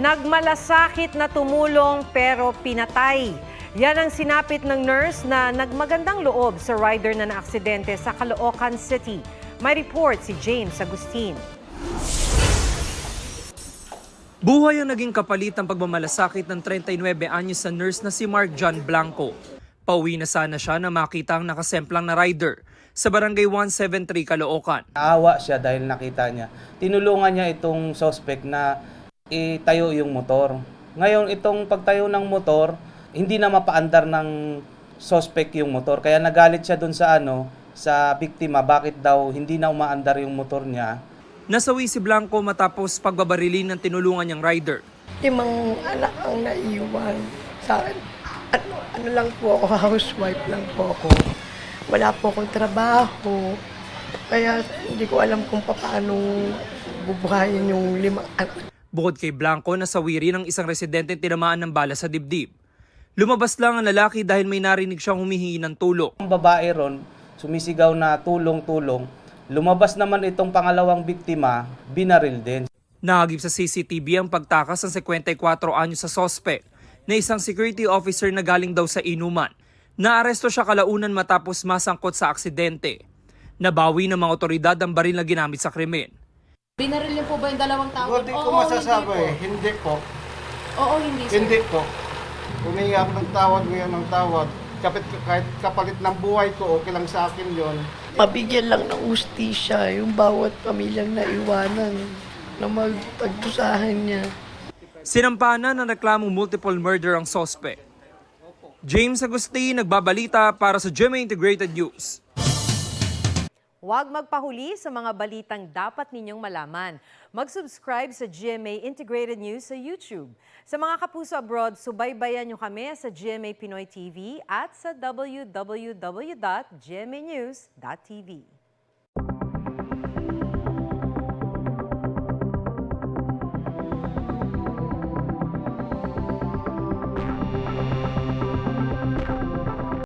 Nagmalasakit na tumulong pero pinatay. Yan ang sinapit ng nurse na nagmagandang loob sa rider na naaksidente sa Caloocan City. May report si James Agustin. Buhay ang naging kapalit ng pagmamalasakit ng 39 anyos na nurse na si Mark John Blanco. Pauwi na sana siya na makita ang nakasemplang na rider sa barangay 173 Caloocan. Naawa siya dahil nakita niya. Tinulungan niya itong suspect na itayo yung motor. Ngayon itong pagtayo ng motor, hindi na mapaandar ng suspect yung motor. Kaya nagalit siya dun sa biktima, bakit daw hindi na umaandar yung motor niya. Nasawi si Blanco matapos pagbabarilin ng tinulungan niyang rider. Limang anak ang naiwan sa akin. Ano lang po ako, housewife lang po ako. Wala po akong trabaho. Kaya hindi ko alam kung paano bubuhayin yung limang anak. Bukod kay Blanco, nasawi rin ang isang residente tinamaan ng bala sa dibdib. Lumabas lang ang lalaki dahil may narinig siyang humihingi ng tulong. Ang babae ron, sumisigaw na tulong-tulong. Lumabas naman itong pangalawang biktima, binaril din. Nahagip sa CCTV ang pagtakas ng 54 anyos sa sospek na isang security officer na galing daw sa inuman. Naaresto siya kalaunan matapos masangkot sa aksidente. Nabawi ng mga otoridad ang baril na ginamit sa krimen. Binaril niyo po ba yung dalawang tao? Hindi ko masasabi, hindi po. Oo, hindi sir. Hindi po. Humingi ako ng tawad, ngayon ng tawad. Kahit kapalit ng buhay ko, okay lang sa akin yon. Mabigyan lang ng ustisya yung bawat pamilyang naiwanan na magpagdusahan niya. Sinampanan ng reklamong multiple murder ang sospek. James Agustin, nagbabalita para sa GMA Integrated News. Huwag magpahuli sa mga balitang dapat ninyong malaman. Mag-subscribe sa GMA Integrated News sa YouTube. Sa mga kapuso abroad, subaybayan nyo kami sa GMA Pinoy TV at sa www.gmanews.tv.